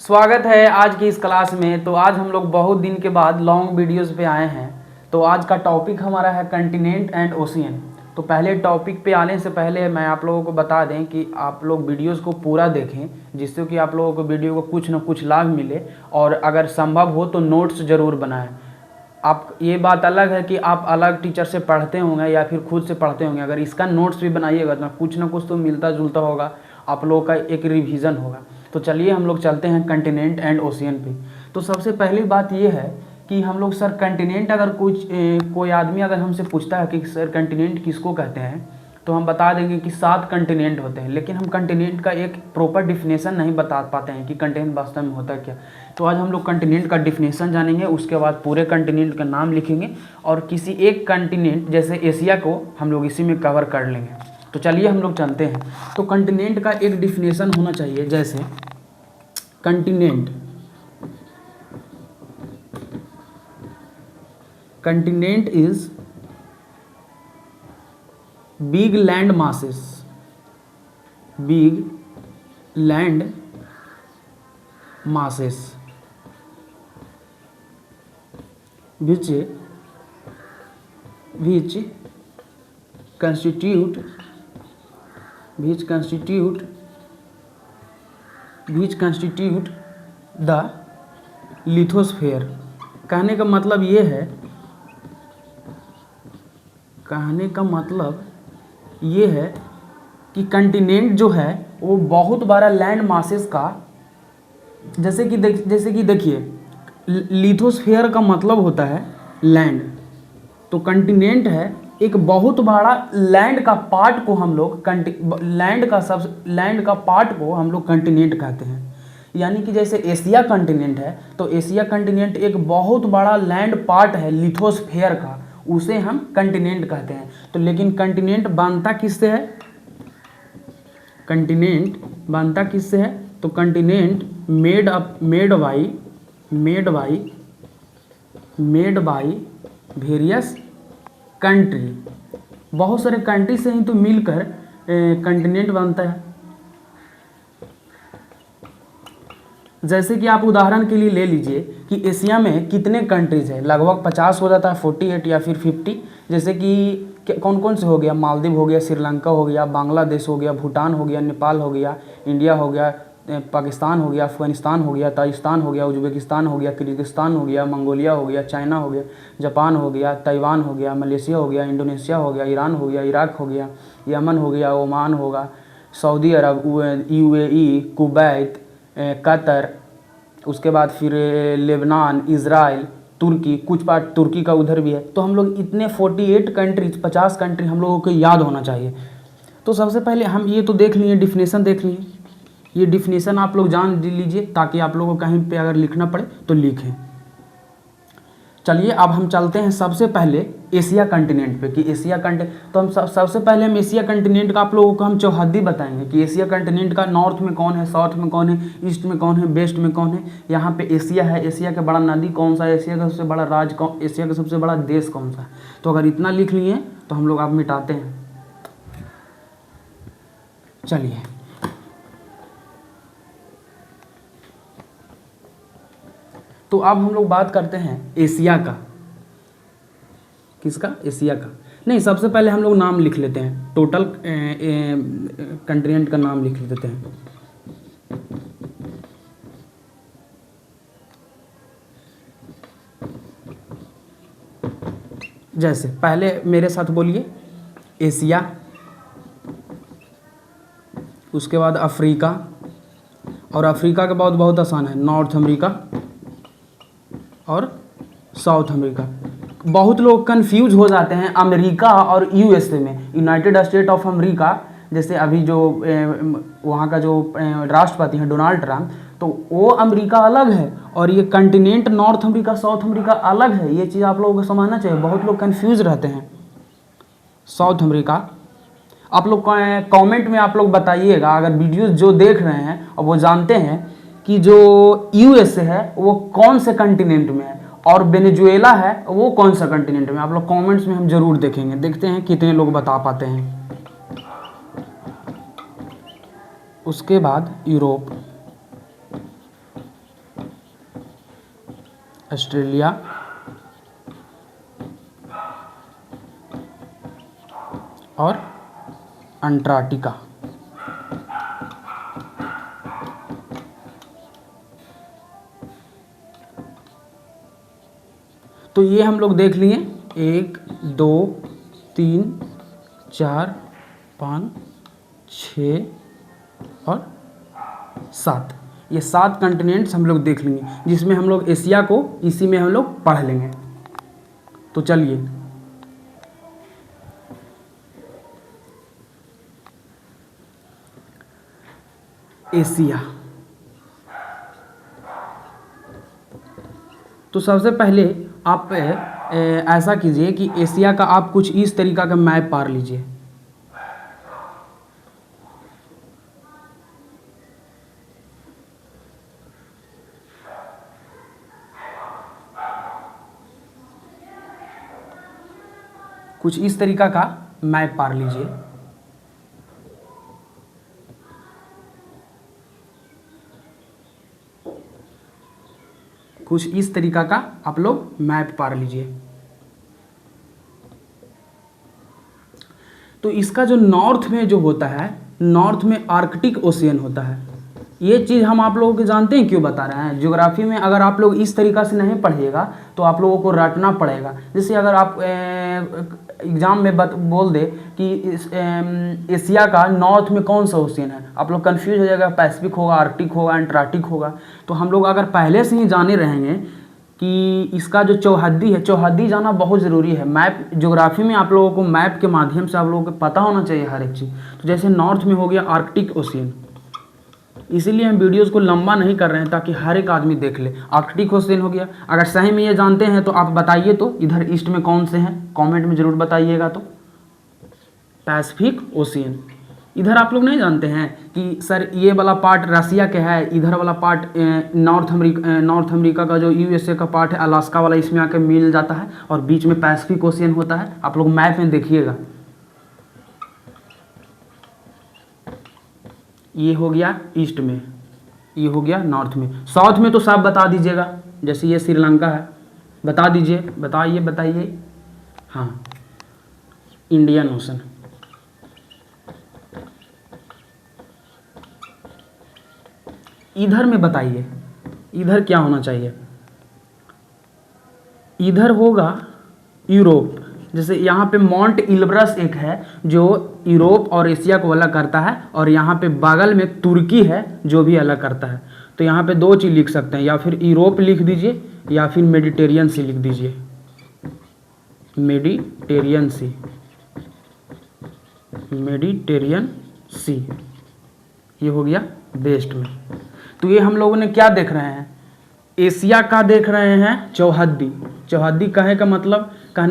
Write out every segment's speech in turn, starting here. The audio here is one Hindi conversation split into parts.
स्वागत है आज की इस क्लास में। तो आज हम लोग बहुत दिन के बाद लॉन्ग वीडियोस पे आए हैं। तो आज का टॉपिक हमारा है कंटिनेंट एंड ओशियन। तो पहले टॉपिक पे आने से पहले मैं आप लोगों को बता दें कि आप लोग वीडियोस को पूरा देखें, जिससे कि आप लोगों को वीडियो को कुछ न कुछ लाभ मिले, और अगर संभव हो तो नोट्स ज़रूर बनाएं। आप ये बात अलग है कि आप अलग टीचर से पढ़ते होंगे या फिर खुद से पढ़ते होंगे, अगर इसका नोट्स भी बनाइएगा तो कुछ ना कुछ तो मिलता जुलता होगा, आप लोगों का एक रिवीजन होगा। तो चलिए हम लोग चलते हैं कंटिनेंट एंड ओशियन पे। तो सबसे पहली बात ये है कि हम लोग सर कंटिनेंट, अगर कोई आदमी अगर हमसे पूछता है कि सर कंटिनेंट किसको कहते हैं, तो हम बता देंगे कि 7 कंटिनेंट होते हैं। लेकिन हम कंटिनेंट का एक प्रॉपर डिफिनेशन नहीं बता पाते हैं कि कंटिनेंट वास्तव में होता है क्या। तो आज हम लोग कंटिनेंट का डिफिनेशन जानेंगे, उसके बाद पूरे कंटिनेंट का नाम लिखेंगे और किसी एक कंटिनेंट जैसे एशिया को हम लोग इसी में कवर कर लेंगे। तो चलिए हम लोग चलते हैं। तो कंटिनेंट का एक डिफिनेशन होना चाहिए, जैसे continent is big land masses which constitute the lithosphere। कहने का मतलब ये है कि कंटिनेंट जो है वो बहुत बड़ा लैंड मासेस का, जैसे कि देखिए लिथोस्फेयर का मतलब होता है लैंड। तो कंटिनेंट है एक बहुत बड़ा लैंड का पार्ट को हम लोग लैंड का पार्ट को हम लोग कंटिनेंट कहते हैं। यानी कि जैसे एशिया कंटिनेंट है, तो एशिया कंटिनेंट एक बहुत बड़ा लैंड पार्ट है लिथोस्फेयर का, उसे हम कंटिनेंट कहते हैं। तो लेकिन कंटिनेंट बनता किससे है? तो continent made by various country, बहुत सारे कंट्री से ही तो मिलकर कंटिनेंट बनता है। जैसे कि आप उदाहरण के लिए ले लीजिए कि एशिया में कितने कंट्रीज है, लगभग 50 हो जाता है, 48 या फिर 50। जैसे कि कौन कौन से हो गया, मालदीव हो गया, श्रीलंका हो गया, बांग्लादेश हो गया, भूटान हो गया, नेपाल हो गया, इंडिया हो गया, पाकिस्तान हो गया, अफगानिस्तान हो गया, ताजिकिस्तान हो गया, उज्बेकिस्तान हो गया, किर्गिस्तान हो गया, मंगोलिया हो गया, चाइना हो गया, जापान हो गया, ताइवान हो गया, मलेशिया हो गया, इंडोनेशिया हो गया, ईरान हो गया, इराक हो गया, यमन हो गया, ओमान होगा, सऊदी अरब, UAE, कुवैत, कतर, उसके बाद फिर लेबनान, इज़राइल, तुर्की, कुछ पार्ट तुर्की का उधर भी है। तो हम लोग इतने 48 कंट्रीज, 50 कंट्री हम लोगों को याद होना चाहिए। तो सबसे पहले हम ये तो देख लिए, डिफिनेशन देख लिए। ये डिफिनेशन आप लोग जान लीजिए ताकि आप लोगों को कहीं पे अगर लिखना पड़े तो लिखें। चलिए अब हम चलते हैं सबसे पहले एशिया कंटिनेंट पे कि एशिया कंटिनेंट। तो हम सबसे पहले हम एशिया कंटिनेंट का आप लोगों को हम चौहद्दी बताएंगे कि एशिया कंटिनेंट का नॉर्थ में कौन है, साउथ में कौन है, ईस्ट में कौन है, वेस्ट में कौन है। यहाँ पे एशिया है, एशिया का बड़ा नदी कौन सा है, एशिया का सबसे बड़ा राज्य कौन, एशिया का सबसे बड़ा देश कौन सा है। तो अगर इतना लिख लिए तो हम लोग अब मिटाते हैं। चलिए तो अब हम लोग बात करते हैं एशिया का। किसका? एशिया का। नहीं, सबसे पहले हम लोग नाम लिख लेते हैं, टोटल कंटिनेंट का नाम लिख लेते हैं। जैसे पहले मेरे साथ बोलिए, एशिया, उसके बाद अफ्रीका, और अफ्रीका के बाद बहुत आसान है, नॉर्थ अमेरिका और साउथ अमेरिका। बहुत लोग कंफ्यूज हो जाते हैं अमेरिका और USA में, यूनाइटेड स्टेट ऑफ अमेरिका। जैसे अभी जो वहाँ का जो राष्ट्रपति हैं डोनाल्ड ट्रम्प, तो वो अमेरिका अलग है और ये continent north America, south America अलग है। ये चीज़ आप लोगों को समझना चाहिए, बहुत लोग कंफ्यूज रहते हैं। साउथ अमेरिका, आप लोग कमेंट में आप लोग बताइएगा, अगर वीडियो जो देख रहे हैं और वो जानते हैं कि जो USA है वो कौन से कंटिनेंट में है और वेनेजुएला है वो कौन सा कंटिनेंट में। आप लोग कमेंट्स में हम जरूर देखेंगे, देखते हैं कितने लोग बता पाते हैं। उसके बाद यूरोप, ऑस्ट्रेलिया, और अंटार्कटिका। तो ये हम लोग देख लिए 1 2 3 4 5 6 और 7, ये 7 कंटिनेंट्स हम लोग देख लेंगे, जिसमें हम लोग एशिया को इसी में हम लोग पढ़ लेंगे। तो चलिए, एशिया। तो सबसे पहले आप ऐसा कीजिए कि एशिया का आप कुछ इस तरीका का मैप पार लीजिए। कुछ इस तरीका का मैप पार लीजिए। कुछ इस तरीका का आप लोग मैप पार लीजिए। तो इसका जो नॉर्थ में जो होता है, नॉर्थ में आर्कटिक ओशियन होता है। ये चीज़ हम आप लोगों को जानते हैं, क्यों बता रहे हैं। ज्योग्राफी में अगर आप लोग इस तरीका से नहीं पढ़िएगा तो आप लोगों को रटना पड़ेगा। जैसे अगर आप एग्ज़ाम में बोल दे कि एशिया का नॉर्थ में कौन सा ओशियन है, आप लोग कंफ्यूज हो जाएगा, पैसिफिक होगा, आर्कटिक होगा, अंटार्कटिक होगा। तो हम लोग अगर पहले से ही जाने रहेंगे कि इसका जो चौहद्दी है, चौहद्दी जाना बहुत ज़रूरी है। मैप ज्योग्राफी में आप लोगों को मैप के माध्यम से आप लोगों को पता होना चाहिए हर एक चीज़। तो जैसे नॉर्थ में हो गया आर्कटिक ओशियन, इसीलिए हम वीडियोज़ को लंबा नहीं कर रहे हैं ताकि हर एक आदमी देख ले। आर्कटिक ओशियन हो गया। अगर सही में ये जानते हैं तो आप बताइए, तो इधर ईस्ट में कौन से हैं कमेंट में ज़रूर बताइएगा। तो पैसिफिक ओशियन। इधर आप लोग नहीं जानते हैं कि सर ये वाला पार्ट रसिया का है, इधर वाला पार्ट नॉर्थ अमेरिका का जो यूएसए का पार्ट है, अलास्का वाला, इसमें आके मिल जाता है और बीच में पैसिफिक ओशियन होता है। आप लोग मैप में देखिएगा। ये हो गया ईस्ट में, ये हो गया नॉर्थ में। साउथ में तो साफ बता दीजिएगा, जैसे ये श्रीलंका है, बता दीजिए, बताइए। हाँ, इंडियन ओशन। इधर में बताइए, इधर क्या होना चाहिए। इधर होगा यूरोप। जैसे यहाँ पे माउंट इल्ब्रस एक है जो यूरोप और एशिया को अलग करता है, और यहाँ पे बगल में तुर्की है जो भी अलग करता है। तो यहाँ पे 2 चीज़ लिख सकते हैं, या फिर यूरोप लिख दीजिए या फिर मेडिटेरियन सी लिख दीजिए। मेडिटेरियन सी, ये हो गया वेस्ट में। तो ये हम लोगों ने क्या देख रहे हैं, एशिया का देख रहे हैं चौहद्दी। चौहद्दी कहने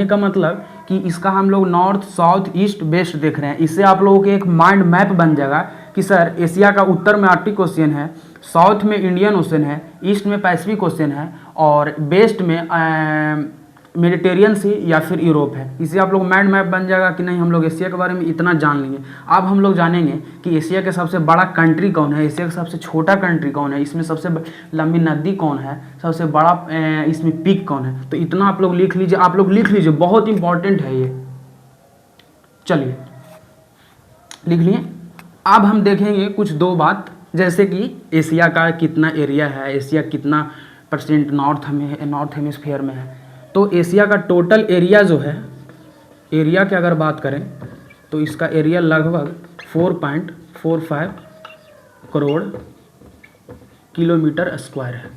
का मतलब कि इसका हम लोग नॉर्थ, साउथ, ईस्ट, वेस्ट देख रहे हैं। इससे आप लोगों के एक माइंड मैप बन जाएगा कि सर एशिया का उत्तर में आर्कटिक ओशियन है, साउथ में इंडियन ओशियन है, ईस्ट में पैसिफिक ओशियन है, और वेस्ट में मेडिटेरियन सी या फिर यूरोप है। इससे आप लोग माइंड मैप बन जाएगा कि नहीं हम लोग एशिया के बारे में इतना जान लेंगे। अब हम लोग जानेंगे कि एशिया के सबसे बड़ा कंट्री कौन है, एशिया का सबसे छोटा कंट्री कौन है, इसमें सबसे लंबी नदी कौन है, सबसे बड़ा इसमें पीक कौन है। तो इतना आप लोग लिख लीजिए, बहुत इंपॉर्टेंट है ये। चलिए लिख लिए। अब हम देखेंगे कुछ 2 बात, जैसे कि एशिया का कितना एरिया है, एशिया कितना % नॉर्थ हेमिस्फीयर में है। तो एशिया का टोटल एरिया जो है, एरिया की अगर बात करें तो इसका एरिया लगभग 4.45 करोड़ किलोमीटर स्क्वायर है,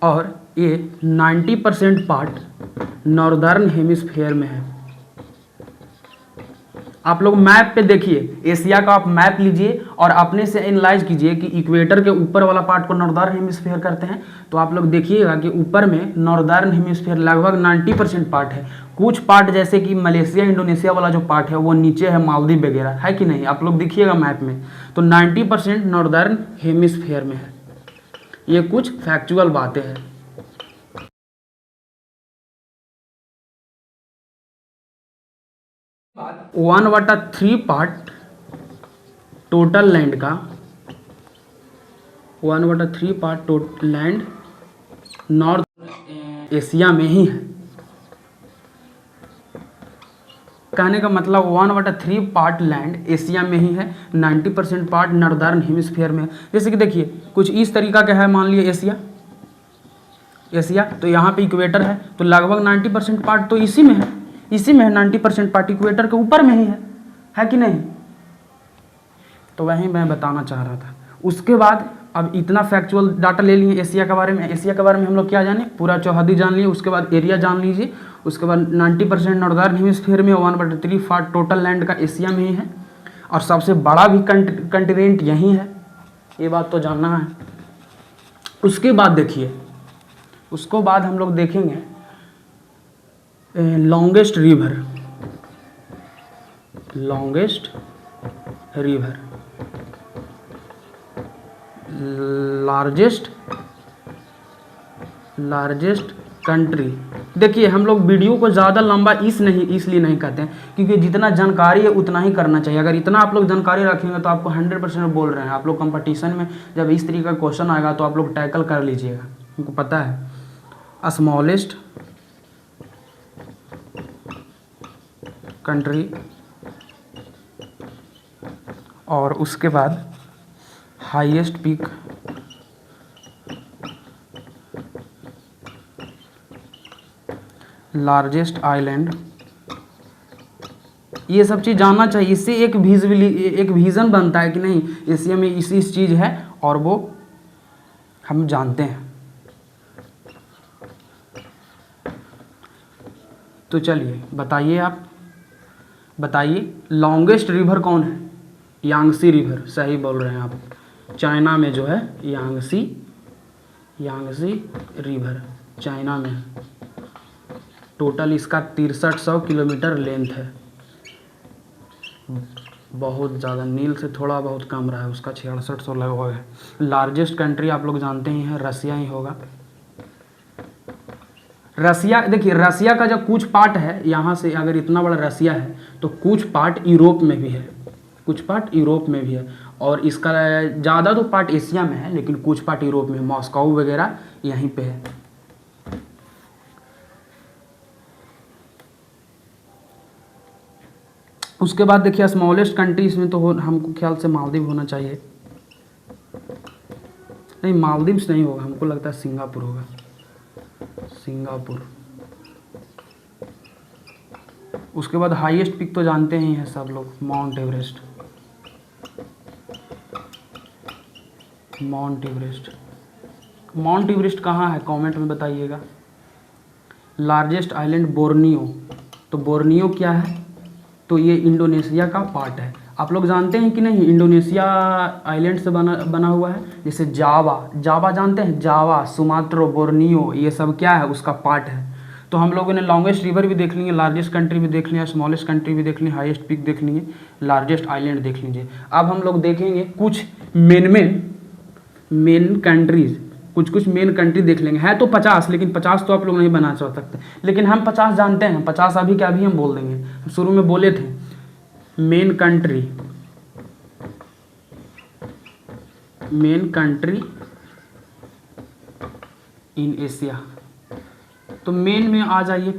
और ये 90% पार्ट नॉर्दर्न हेमिस्फीयर में है। आप लोग मैप पे देखिए, एशिया का आप मैप लीजिए और अपने से एनालाइज कीजिए कि इक्वेटर के ऊपर वाला पार्ट को नॉर्दर्न हेमिस्फीयर करते हैं। तो आप लोग देखिएगा कि ऊपर में नॉर्दर्न हेमिस्फीयर लगभग 90% पार्ट है। कुछ पार्ट जैसे कि मलेशिया, इंडोनेशिया वाला जो पार्ट है वो नीचे है, मालदीव वगैरह है कि नहीं, आप लोग देखिएगा मैप में। तो 90% नॉर्दर्न हेमिस्फीयर में है। ये कुछ फैक्चुअल बातें हैं। 1/3 पार्ट टोटल लैंड का, 1/3 part total land north Asia में ही है। कहने का मतलब 1/3 पार्ट लैंड एशिया में ही है, 90% पार्ट नॉर्दर्न हेमिस्फीयर में है। जैसे कि देखिए कुछ इस तरीका का है, मान लिए एशिया तो यहाँ पे इक्वेटर है, तो लगभग 90% पार्ट तो इसी में है, 90% पार्ट इक्वेटर के ऊपर में ही है कि नहीं। तो वही मैं बताना चाह रहा था। उसके बाद अब इतना फैक्चुअल डाटा ले लिए एशिया के बारे में। एशिया के बारे में हम लोग क्या जाने, पूरा चौहदी जान लिए। उसके बाद एरिया जान लीजिए। उसके बाद 90% नॉर्दर्न हेमिस्फीयर में, 1/3 पार्ट टोटल लैंड का एशिया में ही है, और सबसे बड़ा भी कंटिनेंट यही है, ये बात तो जानना है। उसके बाद देखिए, उसको बाद हम लोग देखेंगे लॉन्गेस्ट रिवर, लार्जेस्ट कंट्री। देखिए हम लोग वीडियो को ज़्यादा लंबा इसलिए नहीं कहते हैं क्योंकि जितना जानकारी है उतना ही करना चाहिए। अगर इतना आप लोग जानकारी रखेंगे तो आपको 100% बोल रहे हैं, आप लोग कंपटीशन में जब इस तरीके का क्वेश्चन आएगा तो आप लोग टैकल कर लीजिएगा। हमको पता है स्मॉलेस्ट कंट्री, और उसके बाद हाईएस्ट पीक, लार्जेस्ट आइलैंड, ये सब चीज़ जानना चाहिए। इससे एक विज़न बनता है कि नहीं एशिया में इस चीज़ है और वो हम जानते हैं। तो चलिए बताइए, आप बताइए लॉन्गेस्ट रिवर कौन है। यांगसी रिवर, सही बोल रहे हैं आप। चाइना में जो है यांगसी रिवर चाइना में है। टोटल इसका 6300 किलोमीटर लेंथ है, बहुत ज़्यादा। नील से थोड़ा बहुत कम रहा है, उसका 6600 लगभग है। लार्जेस्ट कंट्री आप लोग जानते ही हैं, रसिया ही होगा। रसिया, देखिए रसिया का जो कुछ पार्ट है, यहाँ से अगर इतना बड़ा रसिया है तो कुछ पार्ट यूरोप में भी है, और इसका ज़्यादा तो पार्ट एशिया में है लेकिन कुछ पार्ट यूरोप में, मॉस्को वगैरह यहीं पे है। उसके बाद देखिए स्मॉलेस्ट कंट्री इसमें तो हमको ख्याल से मालदीव होना चाहिए। नहीं, मालदीव्स नहीं होगा, हमको लगता है सिंगापुर होगा। उसके बाद हाईएस्ट पिक तो जानते ही हैं सब लोग, माउंट एवरेस्ट कहाँ है कमेंट में बताइएगा। लार्जेस्ट आइलैंड बोर्नियो, तो बोर्नियो क्या है, तो ये इंडोनेशिया का पार्ट है। आप लोग जानते हैं कि नहीं इंडोनेशिया आइलैंड से बना हुआ है। जैसे जावा जानते हैं, जावा, सुमात्रो, बोर्नियो, ये सब क्या है उसका पार्ट है। तो हम लोगों ने लॉन्गेस्ट रिवर भी देख लिए, लार्जेस्ट कंट्री भी देख लिया, स्मॉलेस्ट कंट्री भी देख ली, हाईएस्ट पीक देख लिए, लार्जेस्ट आइलैंड देख लीजिए। अब हम लोग देखेंगे कुछ मेन कंट्रीज, कुछ मेन कंट्री देख लेंगे। है तो 50, लेकिन 50 तो आप लोग नहीं बना सकते, लेकिन हम 50 जानते हैं। 50 अभी क्या, अभी हम बोल देंगे। हम शुरू में बोले थे मेन कंट्री इन एशिया। तो मेन में आ जाइए,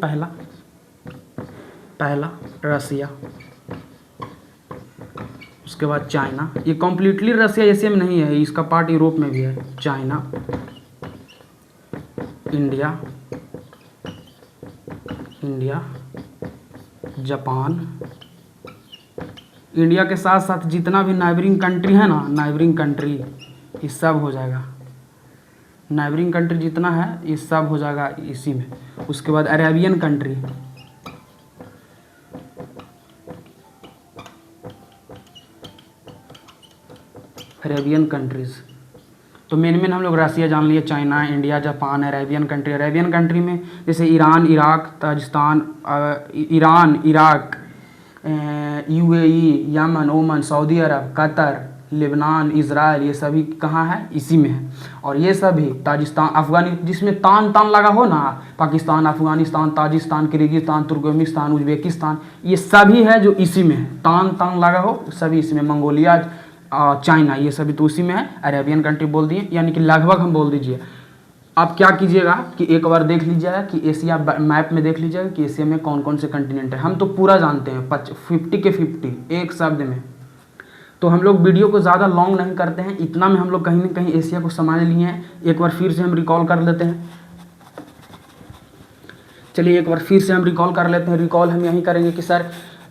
पहला रसिया, उसके बाद चाइना। ये कम्प्लीटली रसिया एशिया में नहीं है, इसका पार्ट यूरोप में भी है। China, India, Japan. इंडिया के साथ साथ जितना भी नाइबरिंग कंट्री है ना, नाइबरिंग कंट्री ये सब हो जाएगा। नाइबरिंग कंट्री जितना है ये सब हो जाएगा इसी में। उसके बाद अरेबियन कंट्रीज़। तो मेन हम लोग रसिया जान लिए, China, India, Japan, Arabian country में जैसे Iran, Iraq, Tajikistan, Iraq, UAE, Yemen, Oman, Saudi Arab, Qatar, Lebanon, Israel, ये सभी कहाँ है, इसी में है। और ये सभी ताजिस्तान, अफगानिस्तान, जिसमें तान लगा हो ना, Pakistan, Afghanistan, Tajikistan, Kyrgyzstan, Turkmenistan, Uzbekistan, ये सभी है जो इसी में है। तान लगा हो सभी इसी में। मंगोलिया, चाइना, ये सभी तो उसी में है। अरेबियन कंट्री बोल दिए, यानी कि लगभग हम बोल दीजिए आप क्या कीजिएगा कि एक बार देख लीजिएगा कि एशिया मैप में देख लीजिएगा कि एशिया में कौन कौन से कंटिनेंट है। हम तो पूरा जानते हैं 50 के 50 एक शब्द में। तो हम लोग वीडियो को ज़्यादा लॉन्ग नहीं करते हैं, इतना में हम लोग कहीं ना कहीं एशिया को समझ लिए हैं। एक बार फिर से हम रिकॉल कर लेते हैं। चलिए एक बार फिर से हम रिकॉल कर लेते हैं। रिकॉल हम यही करेंगे कि सर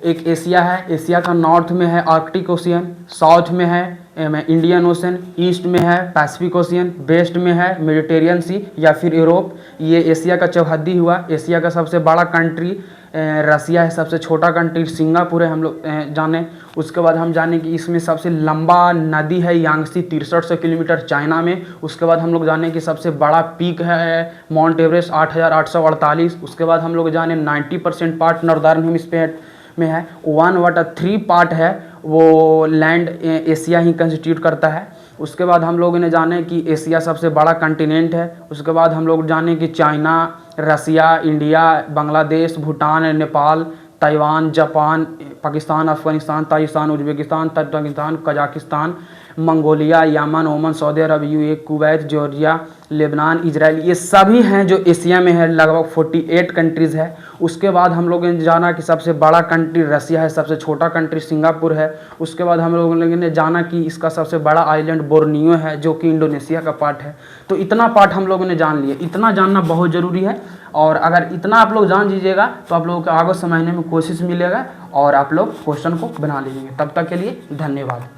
एक एशिया है, एशिया का नॉर्थ में है आर्कटिक ओशियन, साउथ में है इंडियन ओशन, ईस्ट में है पैसिफिक ओशियन, वेस्ट में है मेडिटेरियन सी या फिर यूरोप। ये एशिया का चौहद्दी हुआ। एशिया का सबसे बड़ा कंट्री रसिया है, सबसे छोटा कंट्री सिंगापुर है हम लोग जाने। उसके बाद हम जाने कि इसमें सबसे लंबा नदी है यांगसी 6300 किलोमीटर चाइना में। उसके बाद हम लोग जाने कि सबसे बड़ा पीक है माउंट एवरेस्ट 8848। उसके बाद हम लोग जाने 90% पार्ट नॉर्दर्न हेमिस्फीयर में है, 1/3 पार्ट है वो लैंड एशिया ही कंस्टिट्यूट करता है। उसके बाद हम लोगों ने जाने कि एशिया सबसे बड़ा कंटिनेंट है। उसके बाद हम लोग जाने कि China, Russia, India, Bangladesh, Bhutan, Nepal, Taiwan, Japan, Pakistan, Afghanistan, Tajikistan, Uzbekistan, Turkmenistan, Kazakhstan, Mongolia, Yemen, Oman, Saudi Arab, UAE, Kuwait, Georgia, Lebanon, Israel, ये सभी हैं जो एशिया में है। लगभग 48 कंट्रीज़ है। उसके बाद हम लोगों ने जाना कि सबसे बड़ा कंट्री रसिया है, सबसे छोटा कंट्री सिंगापुर है। उसके बाद हम लोगों ने जाना कि इसका सबसे बड़ा आइलैंड बोर्नियो है जो कि इंडोनेशिया का पार्ट है। तो इतना पार्ट हम लोगों ने जान लिया। इतना जानना बहुत ज़रूरी है और अगर इतना आप लोग जान लीजिएगा तो आप लोगों को आगे समझने में कोशिश मिलेगा और आप लोग क्वेश्चन को बना लीजिएगा। तब तक के लिए धन्यवाद।